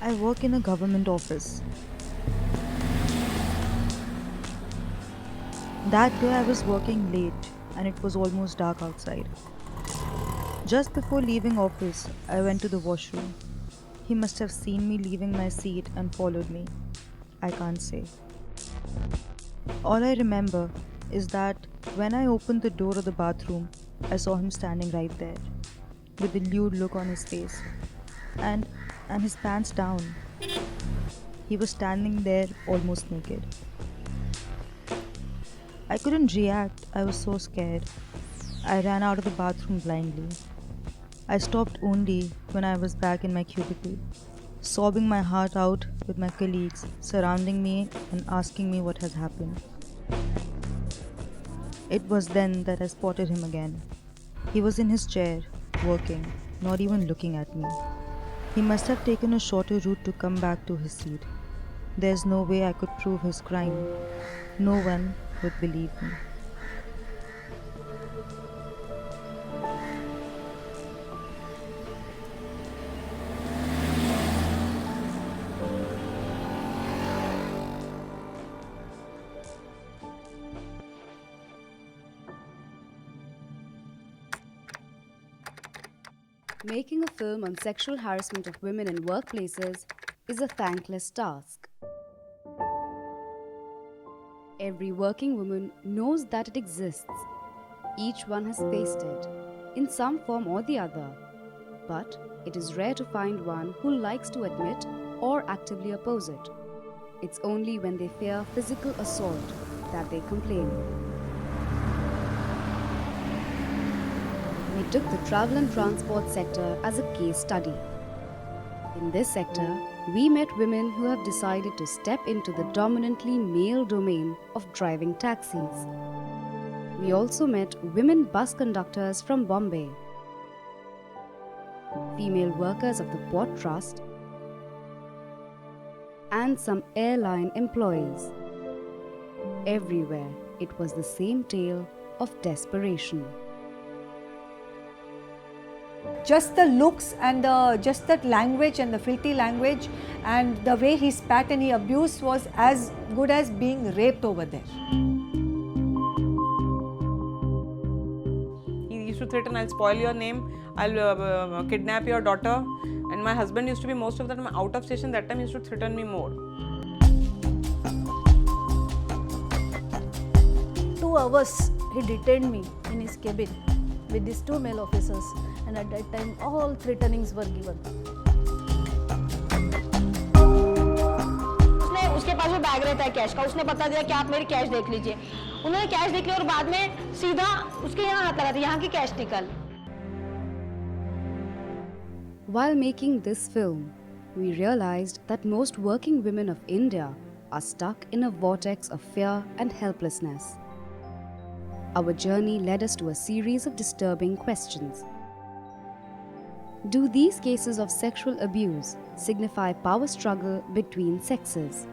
I work in a government office. That day I was working late and it was almost dark outside. Just before leaving office, I went to the washroom. He must have seen me leaving my seat and followed me. I can't say. All I remember is that when I opened the door of the bathroom, I saw him standing right there with a lewd look on his face and his pants down. He was standing there almost naked. I couldn't react. I was so scared. I ran out of the bathroom blindly. I stopped only when I was back in my cubicle, sobbing my heart out with my colleagues surrounding me and asking me what has happened. It was then that I spotted him again. He was in his chair, working, not even looking at me. He must have taken a shorter route to come back to his seat. There's no way I could prove his crime. No one would believe me. Making a film on sexual harassment of women in workplaces is a thankless task. Every working woman knows that it exists. Each one has faced it, in some form or the other. But it is rare to find one who likes to admit or actively oppose it. It's only when they fear physical assault that they complain. We took the travel and transport sector as a case study. In this sector, we met women who have decided to step into the dominantly male domain of driving taxis. We also met women bus conductors from Bombay, female workers of the Port Trust, and some airline employees. Everywhere, it was the same tale of desperation. Just the looks and just that language and the filthy language and the way he spat and he abused was as good as being raped over there. He used to threaten, I'll spoil your name, I'll kidnap your daughter. And my husband used to be most of the time out of station. That time he used to threaten me more. 2 hours he detained me in his cabin with these 2 male officers, and at that time all threatenings were given. उसके पास भी bag रहता है cash का, उसने बता दिया कि आप मेरी कैश देख लीजिए. उन्होंने कैश देख लिया और बाद में सीधा उसके यहाँ हाथ लगा दिया, यहाँ की कैश निकल. While making this film, we realized that most working women of India are stuck in a vortex of fear and helplessness. Our journey led us to a series of disturbing questions. Do these cases of sexual abuse signify power struggle between sexes?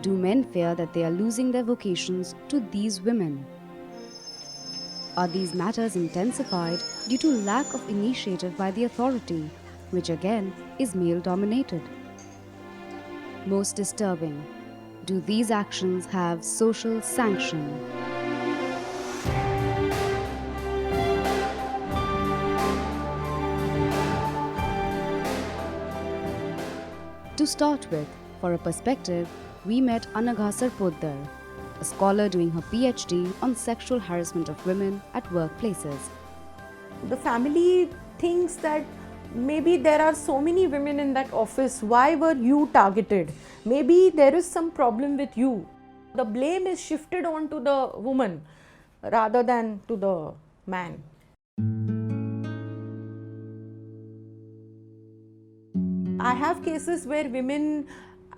Do men fear that they are losing their vocations to these women? Are these matters intensified due to lack of initiative by the authority, which again is male-dominated? Most disturbing, do these actions have social sanction? To start with, for a perspective, we met Anagha Sarpoddar, a scholar doing her PhD on sexual harassment of women at workplaces. The family thinks that maybe there are so many women in that office, why were you targeted? Maybe there is some problem with you. The blame is shifted on to the woman rather than to the man. I have cases where women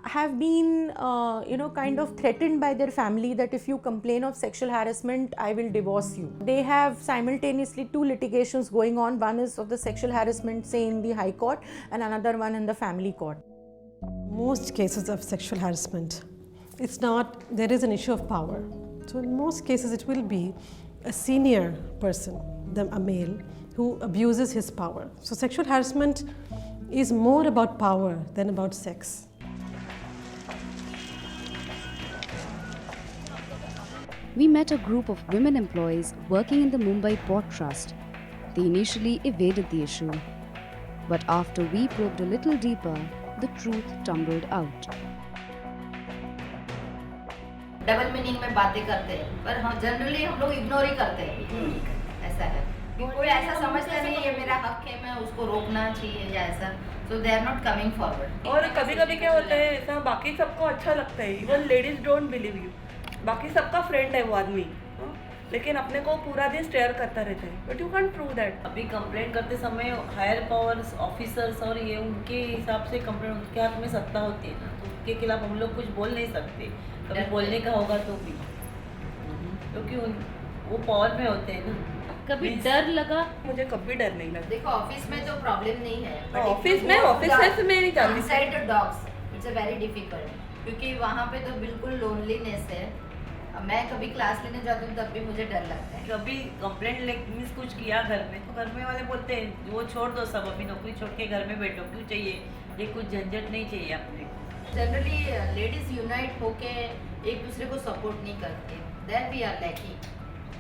have been kind of threatened by their family that if you complain of sexual harassment, I will divorce you. They have simultaneously 2 litigations going on. One is of the sexual harassment, say in the High Court, and another one in the family court. Most cases of sexual harassment, there is an issue of power. So in most cases it will be a senior person, a male, who abuses his power. So sexual harassment is more about power than about sex. We met a group of women employees working in the Mumbai Port Trust. They initially evaded the issue. But after we probed a little deeper, the truth tumbled out. Double meaning में बातें करते हैं, पर हम generally हम लोग ignore ही करते हैं, ऐसा है कि कोई ऐसा समझता नहीं ये मेरा हक है, मैं उसको रोकना चाहिए या ऐसा, so they are not coming forward. और कभी कभी क्या होता है ऐसा, बाकी सबको अच्छा लगता है, even ladies don't believe you, बाकी सबका फ्रेंड है वो आदमी, लेकिन अपने को पूरा दिन स्टेयर करता रहता है, but you can't prove that. अभी कंप्लेंट करते समय हायर पावर्स ऑफिसर्स और ये उनके हिसाब से कंप्लेंट, उनके हाथ में सत्ता होती है ना, तो उनके खिलाफ हम लोग कुछ बोल नहीं सकते. कभी बोलने का होगा तो भी, क्योंकि वो पावर में होते हैं ना. कभी डर लगा? मुझे कभी डर नहीं लगा. देखो ऑफिस में तो प्रॉब्लम नहीं है, ऑफिस में नहीं जाती. Side dogs it's a very difficult, क्योंकि वहाँ पे तो बिल्कुल लोनलीनेस है. मैं कभी क्लास लेने जाती हूँ तब भी मुझे डर लगता है. कभी कंप्लेंट मिस कुछ किया घर में, तो घर में वाले बोलते हैं वो छोड़ दो सब, अभी नौकरी छोड़ के घर में बैठो, क्यों चाहिए ये, कुछ झंझट नहीं चाहिए अपने. जनरली लेडीज यूनाइट होके एक दूसरे को सपोर्ट नहीं करते, then we are lacking.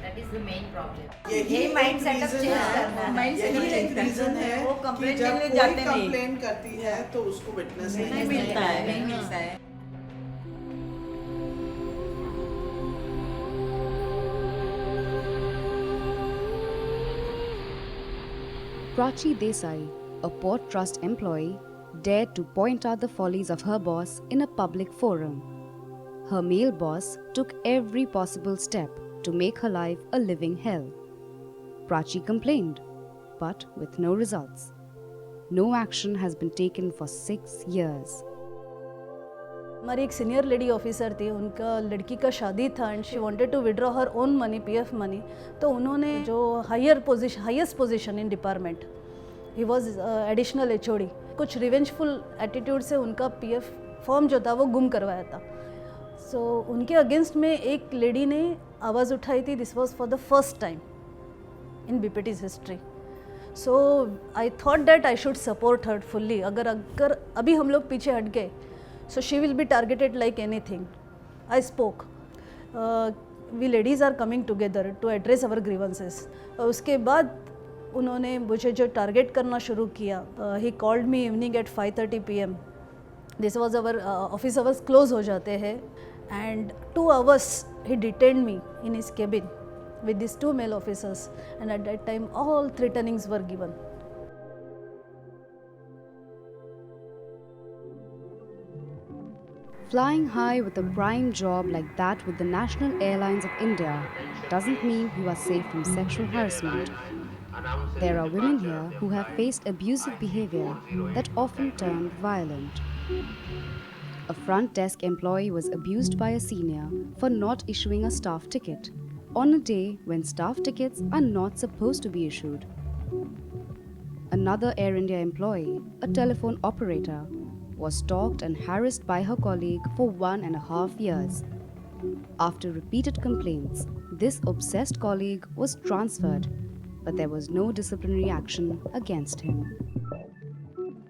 That is the main problem. यही माइंड सेटअप चेंज करना है. माइंड सेटअप रीजन है वो कंप्लेंट लेने जाते नहीं. कंप्लेंट करती है तो उसको विटनेस नहीं मिलता है. Prachi Desai, a port trust employee, dared to point out the follies of her boss in a public forum. Her male boss took every possible step to make her life a living hell. Prachi complained, but with no results. No action has been taken for 6 years. हमारी एक senior lady officer थी, उनका लड़की का शादी था and she wanted to withdraw her own money, PF money. तो उन्होंने जो highest position in department, he was additional HOD, कुछ रिवेंजफुल एटीट्यूड से उनका पीएफ फॉर्म जो था वो गुम करवाया था. सो उनके अगेंस्ट में एक लेडी ने आवाज़ उठाई थी. This was for the first time in BPT's हिस्ट्री. So I thought that I should support her fully. अगर अभी हम लोग पीछे हट गए, so she will be targeted like anything. I spoke. We ladies are coming together to address our grievances. उसके बाद उन्होंने मुझे जो टारगेट करना शुरू किया, he called me evening at 5:30 PM. This was our office hours close हो जाते हैं, and 2 hours he detained me in his cabin with these 2 male officers, and at that time all threatenings were given. Flying high with a prime job like that with the National Airlines of India doesn't mean you are safe from sexual harassment. There are women here who have faced abusive behavior that often turned violent. A front desk employee was abused by a senior for not issuing a staff ticket on a day when staff tickets are not supposed to be issued. Another Air India employee, a telephone operator, was stalked and harassed by her colleague for 1.5 years. After repeated complaints, this obsessed colleague was transferred, but there was no disciplinary action against him.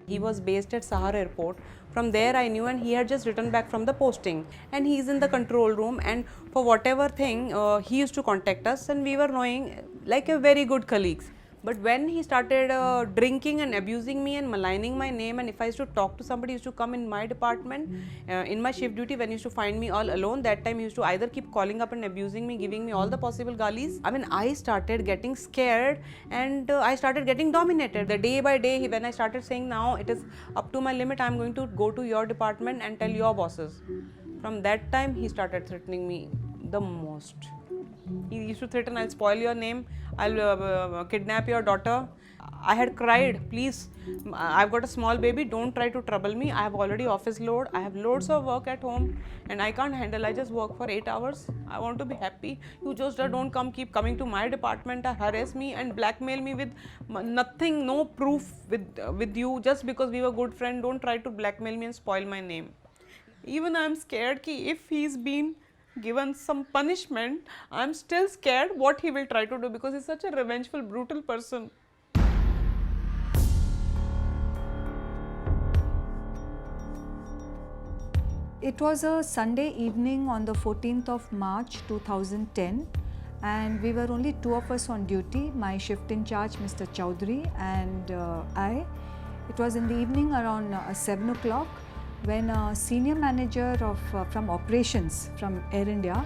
He was based at Sahar airport. From there I knew, and he had just returned back from the posting, and he's in the control room, and for whatever thing he used to contact us, and we were knowing like a very good colleagues. But when he started drinking and abusing me and maligning my name, and if I used to talk to somebody, he used to come in my department in my shift duty, when he used to find me all alone, that time he used to either keep calling up and abusing me, giving me all the possible galis. I mean, I started getting scared, and I started getting dominated. The day by day, when I started saying now it is up to my limit, I am going to go to your department and tell your bosses. From that time, he started threatening me the most. He used to threaten, I'll spoil your name, I'll kidnap your daughter. I had cried, please, I've got a small baby, don't try to trouble me. I have already office load, I have loads of work at home, and I can't handle. I just work for 8 hours. I want to be happy. You just don't keep coming to my department, harass me and blackmail me with nothing, no proof with you, just because we were good friends. Don't try to blackmail me and spoil my name. Even I'm scared ki if he's been given some punishment, I'm still scared what he will try to do, because he's such a revengeful, brutal person. It was a Sunday evening on the 14th of March 2010, and we were only two of us on duty, my shift in charge Mr. Chowdhury and I. It was in the evening around 7 o'clock when a senior manager from operations from Air India,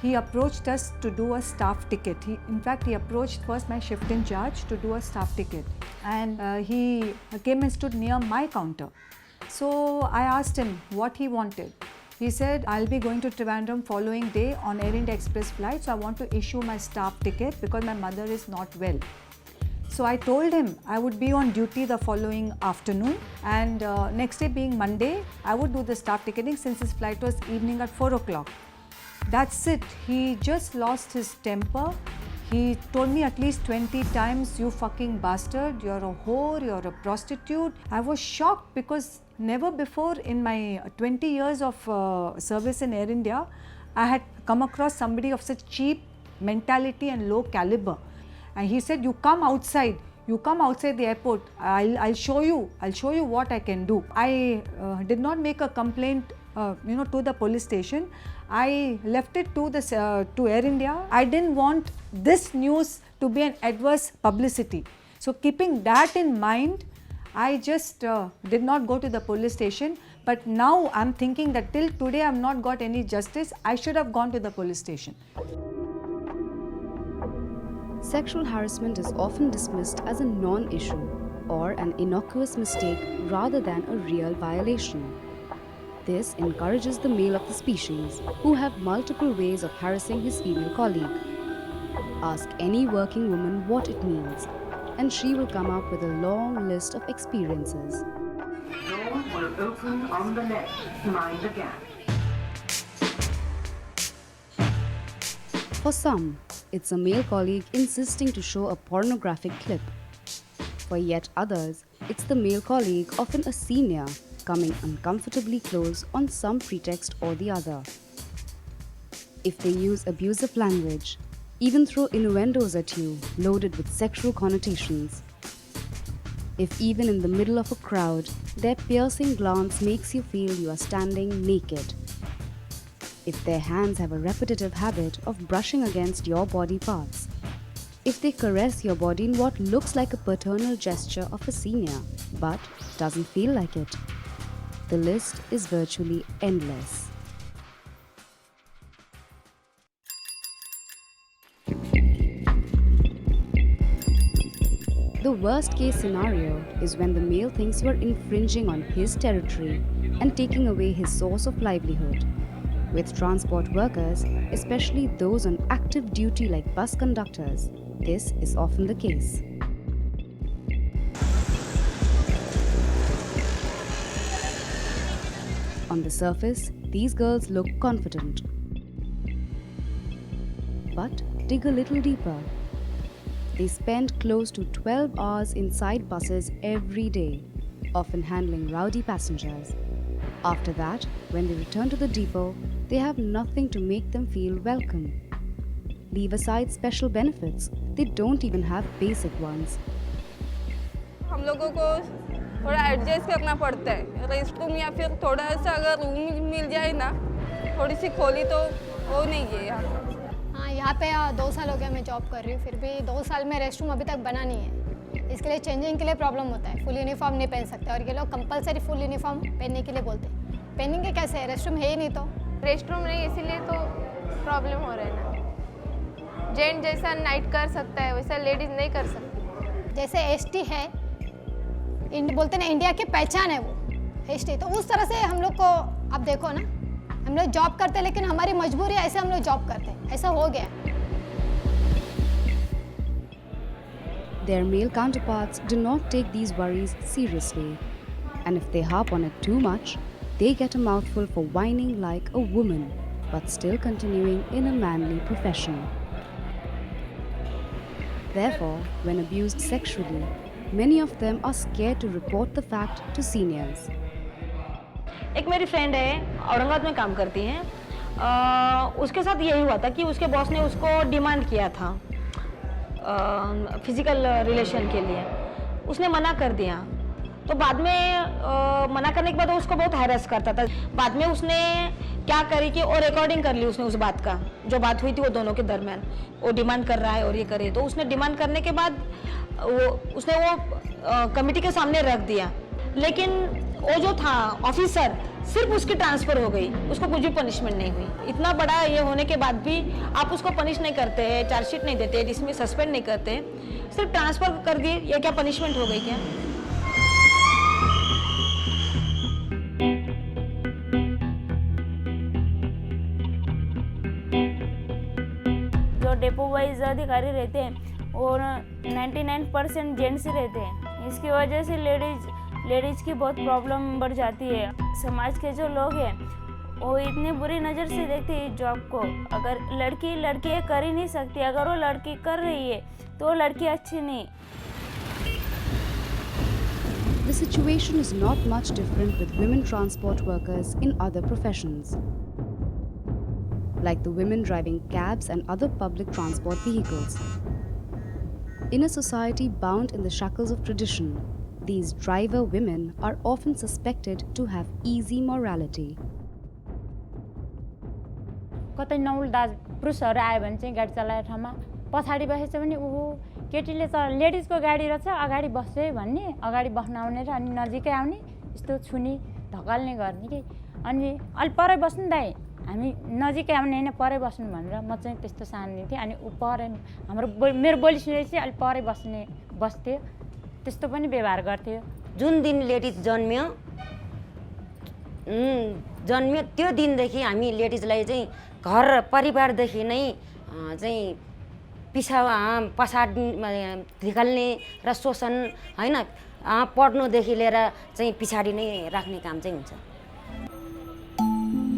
he approached us to do a staff ticket. In fact, he approached first my shift in charge to do a staff ticket, and he came and stood near my counter. So I asked him what he wanted. He said, I'll be going to Trivandrum following day on Air India Express flight, so I want to issue my staff ticket because my mother is not well. So I told him I would be on duty the following afternoon, and next day being Monday, I would do the staff ticketing since his flight was evening at 4 o'clock. That's it. He just lost his temper. He told me at least 20 times, you fucking bastard, you're a whore, you're a prostitute. I was shocked because never before in my 20 years of service in Air India, I had come across somebody of such cheap mentality and low caliber. And he said, you come outside the airport, I'll show you what I can do. I did not make a complaint to the police station. I left it to Air India. I didn't want this news to be an adverse publicity. So keeping that in mind, I just did not go to the police station. But now I'm thinking that till today I've not got any justice. I should have gone to the police station. Sexual harassment is often dismissed as a non-issue or an innocuous mistake rather than a real violation. This encourages the male of the species, who have multiple ways of harassing his female colleague. Ask any working woman what it means, and she will come up with a long list of experiences. Door will open on the left. Mind the gap. For some, it's a male colleague insisting to show a pornographic clip. For yet others, it's the male colleague, often a senior, coming uncomfortably close on some pretext or the other. If they use abusive language, even throw innuendos at you loaded with sexual connotations. If even in the middle of a crowd, their piercing glance makes you feel you are standing naked. If their hands have a repetitive habit of brushing against your body parts. If they caress your body in what looks like a paternal gesture of a senior, but doesn't feel like it. The list is virtually endless. The worst case scenario is when the male thinks you are infringing on his territory and taking away his source of livelihood. With transport workers, especially those on active duty like bus conductors, this is often the case. On the surface, these girls look confident. But dig a little deeper. They spend close to 12 hours inside buses every day, often handling rowdy passengers. After that, when they return to the depot, they have nothing to make them feel welcome. Leave aside special benefits, they don't even have basic ones. हम लोगों को थोड़ा adjust करना पड़ता है rest room या फिर थोड़ा सा अगर रूम मिल जाए ना थोड़ी सी खोली तो वो नहीं है यहाँ। हाँ यहाँ पे 2 साल हो गया मैं जॉब कर रही हूँ फिर भी 2 साल में रेस्ट रूम अभी तक बना नहीं है इसके लिए चेंजिंग के लिए प्रॉब्लम होता है फुल यूनिफॉर्म नहीं पहन सकते और ये लोग कंपलसरी फुल यूनिफॉर्म पहनने के लिए बोलते हैं पहनेंगे कैसे है रेस्ट रूम है ही नहीं तो रेस्ट रूम नहीं इसीलिए तो प्रॉब्लम हो रहा है ना जेंट जैसा नाइट कर सकता है वैसा लेडीज नहीं कर सकती जैसे एसटी है बोलते ना इंडिया की पहचान है वो एसटी तो उस तरह से हम लोग को आप देखो ना हम लोग जॉब करते हैं लेकिन हमारी मजबूरी ऐसे हम लोग जॉब करते हैं ऐसा हो गया Their male counterparts do not take these worries seriously, and if they harp on it too much, they get a mouthful for whining like a woman, but still continuing in a manly profession. Therefore, when abused sexually, many of them are scared to report the fact to seniors. एक मेरी friend है औरंगाबाद में काम करती हैं उसके साथ यही हुआ था कि उसके बॉस ने उसको डिमांड किया था फिजिकल रिलेशन के लिए उसने मना कर दिया तो बाद में मना करने के बाद वो उसको बहुत हैरेस करता था। बाद में उसने क्या करी कि और रिकॉर्डिंग कर ली उसने उस बात का, जो बात हुई थी वो दोनों के दरमियान, वो डिमांड कर रहा है और ये करे, तो उसने डिमांड करने के बाद उसने वो कमिटी के सामने रख दिया। लेकिन वो जो था ऑफिसर, सिर्फ उसकी ट्रांसफ़र हो गई, उसको कुछ भी पनिशमेंट नहीं हुई। इतना बड़ा ये होने के बाद भी आप उसको पनिश नहीं करते हैं, चार्जशीट नहीं देते, जिसमें सस्पेंड नहीं करते, सिर्फ ट्रांसफ़र कर दिए, ये क्या पनिशमेंट हो गई क्या? जो डेपो वाइज अधिकारी रहते हैं और 99% जेंट्स ही रहते हैं। इसकी वजह से लेडीज़ की बहुत प्रॉब्लम बढ़ जाती है। समाज के जो लोग हैं वो इतनी बुरी नज़र से देखते हैं जॉब को। अगर लड़की ये कर ही नहीं सकती, अगर वो लड़की कर रही है तो वो लड़की अच्छी नहीं। The situation is not much different with women transport workers in other professions, like the women driving cabs and other public transport vehicles. In a society bound in the shackles of tradition, these driver women are often suspected to have easy morality. कतै नौलदाज पुरुषहरू आयो भने चाहिँ गाडी चलाएर ठाउँमा पछाडि बसेछ भने ऊ केटीले त लेडिजको गाडी रहेछ अगाडि बस्छ भन्ने, अगाडि बस्न आउने र अनि नजिकै आउने, यस्तो छुने धकाल्ने गर्ने कि। अनि अलि परै बस्नु दाइ, हामी नजिकै आउने होइन परै बस्नु भनेर म चाहिँ त्यस्तो सान्दिन्थेँ। अनि ऊ परै हाम्रो मेरो बोली सुनेर चाहिँ अलि परै बस्थ्यो, त्यस्तो पनि व्यवहार गर्थ्यो। जुन दिन लेडिज जन्म्यो त्यो दिनदेखि हामी लेडिजलाई चाहिँ घर परिवारदेखि नै चाहिँ पछाड निकाल्ने र शोषण होइन, पढ्नुदेखि लिएर चाहिँ पछाडि नै राख्ने काम चाहिँ हुन्छ।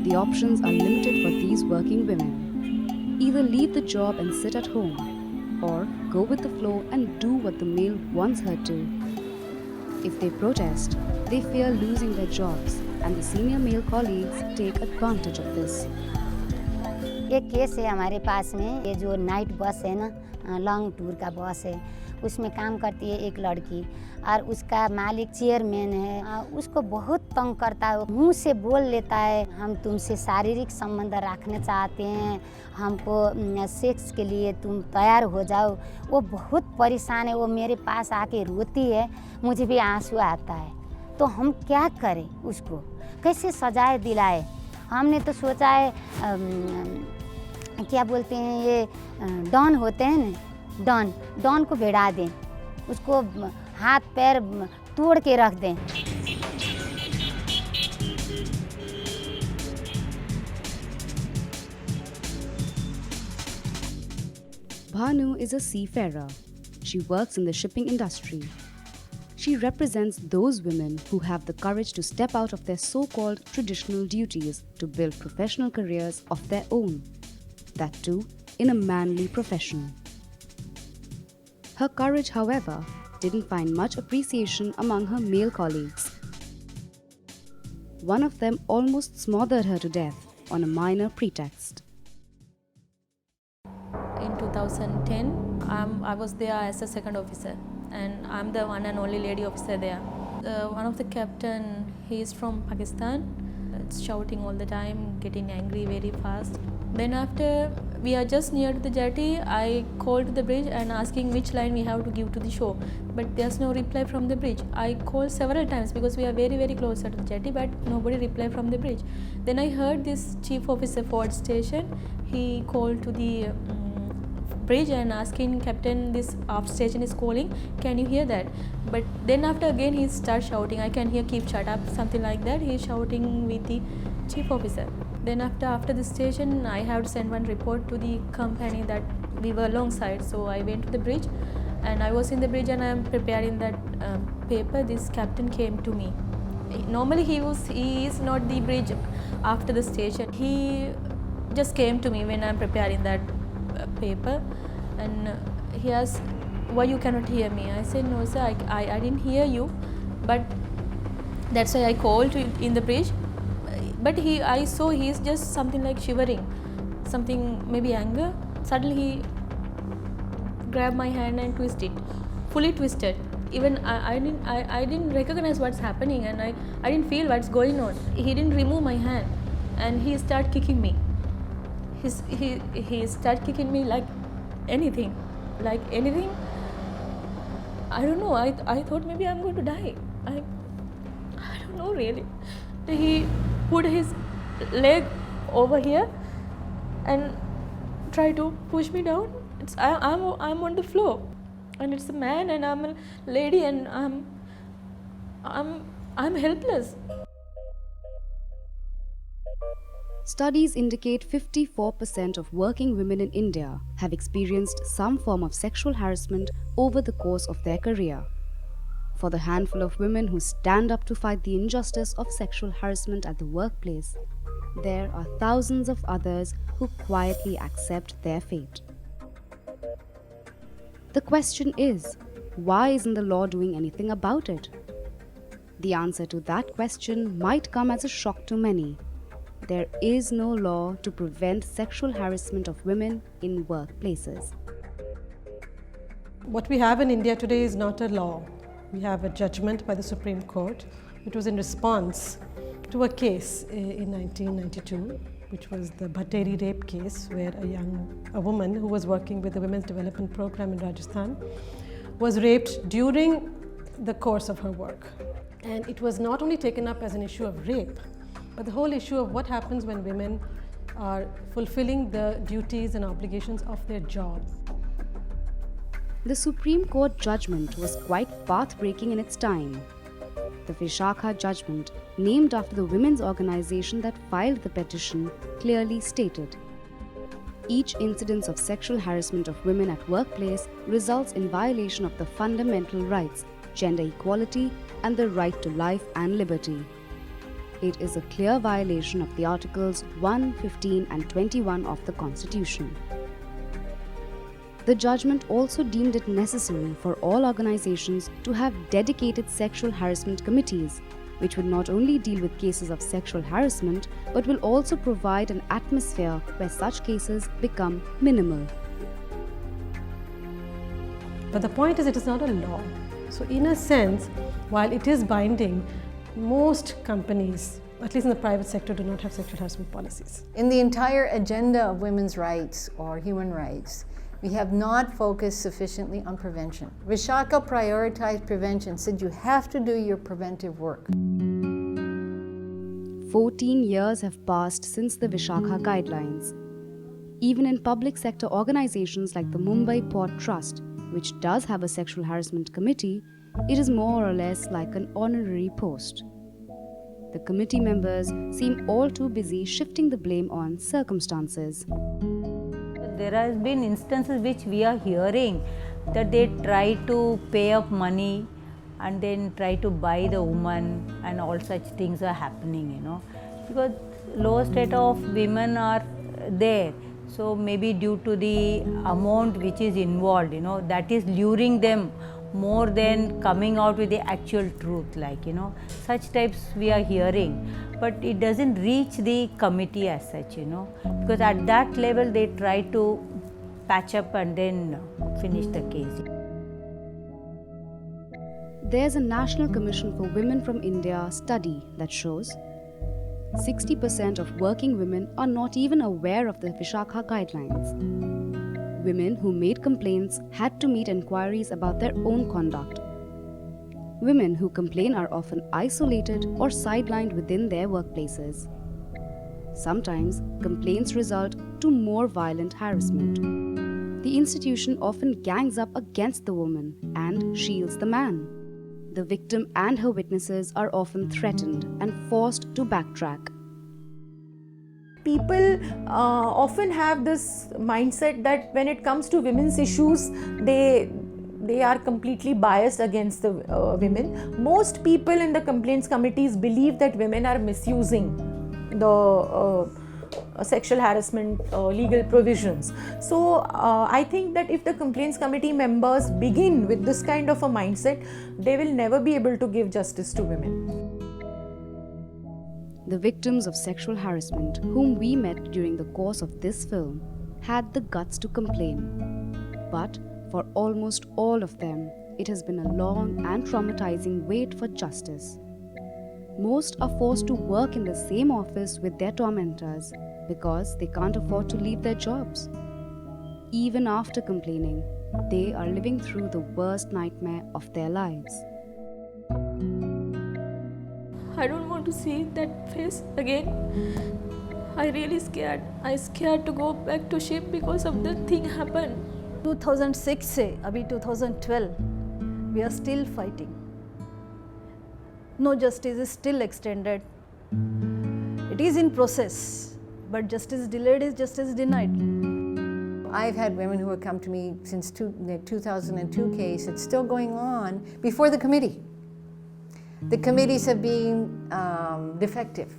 The options are limited for these working women. Either leave the job and sit at home, or go with the flow and do what the male wants her to. If they protest, they fear losing their jobs, and the senior male colleagues take advantage of this. एक case है हमारे पास में, ये जो night बस है ना, long tour का बस है, उसमें काम करती है एक लड़की और उसका मालिक चेयरमैन है। उसको बहुत तंग करता है, मुंह से बोल लेता है हम तुमसे शारीरिक संबंध रखना चाहते हैं, हमको सेक्स के लिए तुम तैयार हो जाओ। वो बहुत परेशान है, वो मेरे पास आके रोती है, मुझे भी आंसू आता है। तो हम क्या करें, उसको कैसे सजाए दिलाए? हमने तो सोचा है क्या बोलते हैं ये डॉन होते हैं ना, डॉन को भिड़ा दें, उसको हाथ पैर तोड़ के रख दें। Bhanu is a seafarer. She works in the shipping industry. She represents those women who have the courage to step out of their so-called traditional duties to build professional careers of their own, that too in a manly profession. Her courage, however, didn't find much appreciation among her male colleagues. One of them almost smothered her to death on a minor pretext. In 2010, I was there as a second officer, and I'm the one and only lady officer there. One of the captain, he is from Pakistan. It's shouting all the time, getting angry very fast. Then after we are just near to the jetty, I called to the bridge and asking which line we have to give to the shore. But there's no reply from the bridge. I called several times because we are very, very close to the jetty, but nobody replied from the bridge. Then I heard this chief officer Ford station. He called to the bridge and asking captain, this aft station is calling, can you hear that? But then after again he starts shouting, I can hear keep shut up, something like that. He is shouting with the chief officer. Then after the station, I have to send one report to the company that we were alongside. So I went to the bridge and I was in the bridge and I am preparing that paper. This captain came to me. Normally he is not the bridge after the station. He just came to me when I am preparing that paper, and he asked, why you cannot hear me? I said, no sir, I didn't hear you, but that's why I called in the bridge. But I saw he's just something like shivering, something maybe anger. Suddenly he grabbed my hand and twisted, fully twisted. Even I didn't recognize what's happening, and I didn't feel what's going on. He didn't remove my hand, and he started kicking me. He started kicking me like anything. I don't know. I thought maybe I'm going to die. I don't know really. He put his leg over here and tried to push me down. I'm on the floor, and it's a man, and I'm a lady, and I'm helpless. Studies indicate 54% of working women in India have experienced some form of sexual harassment over the course of their career. For the handful of women who stand up to fight the injustice of sexual harassment at the workplace, there are thousands of others who quietly accept their fate. The question is, why isn't the law doing anything about it? The answer to that question might come as a shock to many. There is no law to prevent sexual harassment of women in workplaces. What we have in India today is not a law. We have a judgment by the Supreme Court. It was in response to a case in 1992, which was the Bhateri rape case, where a woman who was working with the Women's Development Program in Rajasthan was raped during the course of her work. And it was not only taken up as an issue of rape, but the whole issue of what happens when women are fulfilling the duties and obligations of their job. The Supreme Court judgment was quite path-breaking in its time. The Vishakha judgment, named after the women's organization that filed the petition, clearly stated, each incidence of sexual harassment of women at workplace results in violation of the fundamental rights, gender equality, and the right to life and liberty. It is a clear violation of the Articles 1, 15 and 21 of the Constitution. The judgment also deemed it necessary for all organizations to have dedicated sexual harassment committees, which would not only deal with cases of sexual harassment, but will also provide an atmosphere where such cases become minimal. But the point is, it is not a law. So in a sense, while it is binding, most companies, at least in the private sector, do not have sexual harassment policies. In the entire agenda of women's rights or human rights, we have not focused sufficiently on prevention. Vishakha prioritized prevention, said you have to do your preventive work. 14 years have passed since the Vishakha guidelines. Even in public sector organizations like the Mumbai Port Trust, which does have a sexual harassment committee, it is more or less like an honorary post. The committee members seem all too busy shifting the blame on circumstances. There has been instances which we are hearing that they try to pay up money and then try to buy the woman, and all such things are happening, because low state of women are there. So maybe due to the amount which is involved, that is luring them more than coming out with the actual truth, such types we are hearing, but it doesn't reach the committee as such, because at that level they try to patch up and then finish the case. There's a National Commission for Women from India study that shows 60% of working women are not even aware of the Vishakha guidelines. Women who made complaints had to meet inquiries about their own conduct. Women who complain are often isolated or sidelined within their workplaces. Sometimes complaints result to more violent harassment. The institution often gangs up against the woman and shields the man. The victim and her witnesses are often threatened and forced to backtrack. People often have this mindset that when it comes to women's issues, they are completely biased against the women. Most people in the complaints committees believe that women are misusing the sexual harassment legal provisions. So I think that if the complaints committee members begin with this kind of a mindset, they will never be able to give justice to women. The victims of sexual harassment whom we met during the course of this film had the guts to complain. But for almost all of them, it has been a long and traumatizing wait for justice. Most are forced to work in the same office with their tormentors because they can't afford to leave their jobs. Even after complaining, they are living through the worst nightmare of their lives. I don't want to see that face again. I really scared. I scared to go back to ship because of the thing happened. 2006 से अभी 2012 we are still fighting. No justice is still extended. It is in process, but justice delayed is justice denied. I've had women who have come to me since the 2002 case. It's still going on before the committee. The committees have been defective.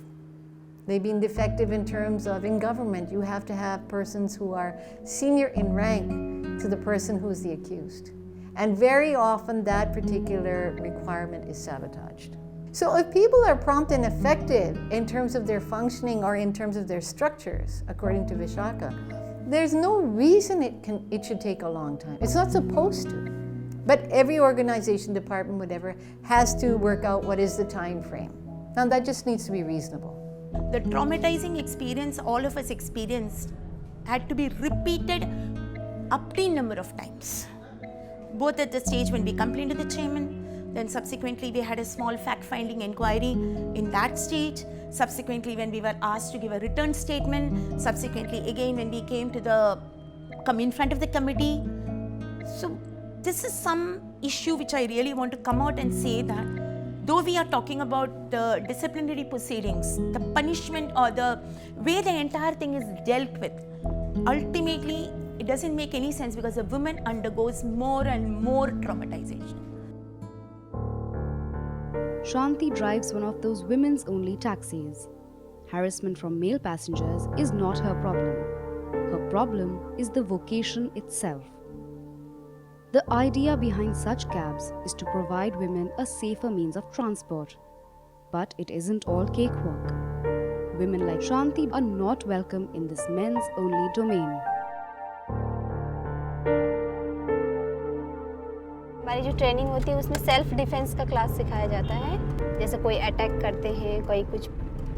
They've been defective in terms of, in government, you have to have persons who are senior in rank to the person who is the accused. And very often that particular requirement is sabotaged. So if people are prompt and effective in terms of their functioning or in terms of their structures, according to Vishaka, there's no reason it should take a long time. It's not supposed to. But every organization, department, whatever, has to work out what is the time frame. Now that just needs to be reasonable. The traumatizing experience all of us experienced had to be repeated up to a number of times. Both at the stage when we complained to the chairman, then subsequently we had a small fact-finding inquiry in that stage, subsequently when we were asked to give a written statement, subsequently again when we came to come in front of the committee. So this is some issue which I really want to come out and say that though we are talking about the disciplinary proceedings, the punishment or the way the entire thing is dealt with, ultimately it doesn't make any sense because a woman undergoes more and more traumatization. Shanti drives one of those women's only taxis. Harassment from male passengers is not her problem. Her problem is the vocation itself. The idea behind such cabs is to provide women a safer means of transport. But it isn't all cakewalk. Women like Shanti are not welcome in this men's only domain. हमारी जो training होती है उसमें self defence का class सिखाया जाता है। जैसे कोई अटैक करते हैं, कोई कुछ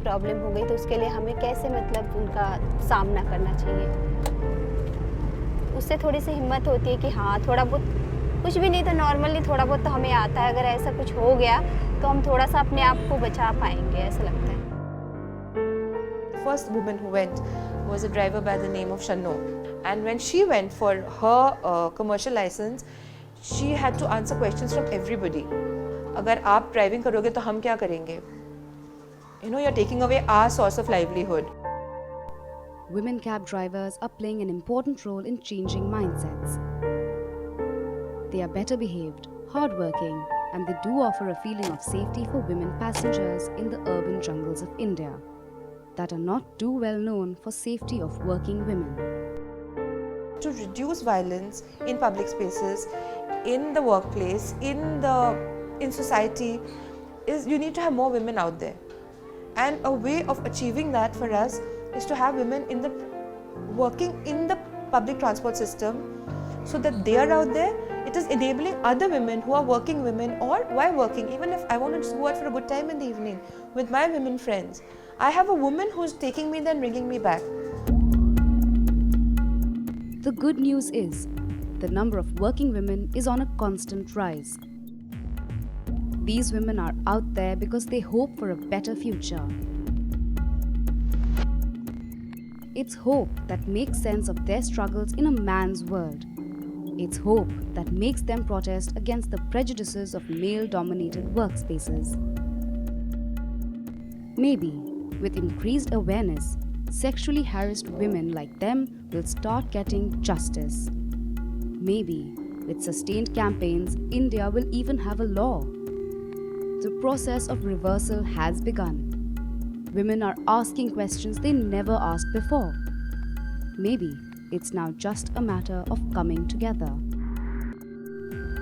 प्रॉब्लम हो गई तो उसके लिए हमें कैसे मतलब उनका सामना करना चाहिए। उससे थोड़ी सी हिम्मत होती है कि हाँ थोड़ा बहुत कुछ भी नहीं तो नॉर्मली थोड़ा बहुत तो हमें आता है, अगर ऐसा कुछ हो गया तो हम थोड़ा सा अपने आप को बचा पाएंगे, ऐसा लगता है। First woman who went was a driver by the name of Shanno, and when she went for her commercial license, she had to answer questions from everybody. अगर आप ड्राइविंग करोगे तो हम क्या करेंगे? You know, you're taking away our source of livelihood. Women cab drivers are playing an important role in changing mindsets. They are better behaved, hardworking, and they do offer a feeling of safety for women passengers in the urban jungles of India that are not too well known for safety of working women. To reduce violence in public spaces, in the workplace, in society, is you need to have more women out there. And a way of achieving that for us is to have women working in the public transport system, so that they are out there. It is enabling other women who are working women, or while working, even if I want to just go out for a good time in the evening with my women friends, I have a woman who's taking me there and bringing me back. The good news is, the number of working women is on a constant rise. These women are out there because they hope for a better future. It's hope that makes sense of their struggles in a man's world. It's hope that makes them protest against the prejudices of male-dominated workspaces. Maybe, with increased awareness, sexually harassed women like them will start getting justice. Maybe, with sustained campaigns, India will even have a law. The process of reversal has begun. Women are asking questions they never asked before. Maybe it's now just a matter of coming together.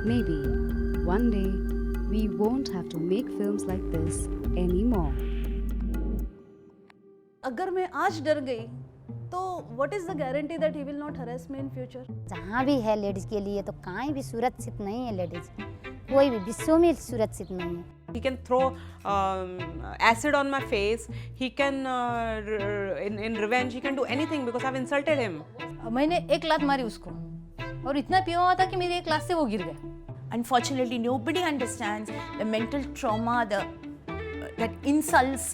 Maybe one day we won't have to make films like this anymore. अगर मैं आज डर गई तो what is the guarantee that he will not हरेस मी in future? जहाँ भी है लेडीज के लिए तो कहीं भी सुरक्षित नहीं है लेडीज, कोई भी विश्व में सुरक्षित नहीं है. He can throw acid on my face. He can, in revenge, he can do anything because I've insulted him. मैंने एक लात मारी उसको और इतना पिया हुआ था कि मेरी एक लात से वो गिर गया. Unfortunately, nobody understands the mental trauma, that insults,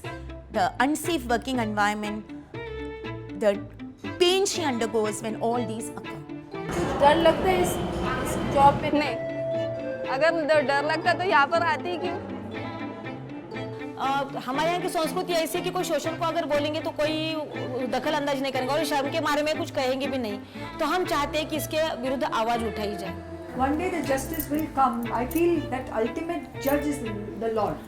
the unsafe working environment, the pain she undergoes when all these occur. डर लगता है इस जॉब पे? नहीं, अगर डर लगता तो यहाँ पर आती क्यों? हमारे यहाँ की संस्कृति ऐसी है कि कोई शोषण को अगर बोलेंगे तो कोई दखल अंदाज नहीं करेंगे और शर्म के मारे में कुछ कहेंगे भी नहीं. तो हम चाहते हैं कि इसके विरुद्ध आवाज उठाई जाए. One day the justice will come. I feel that ultimate judge is the Lord.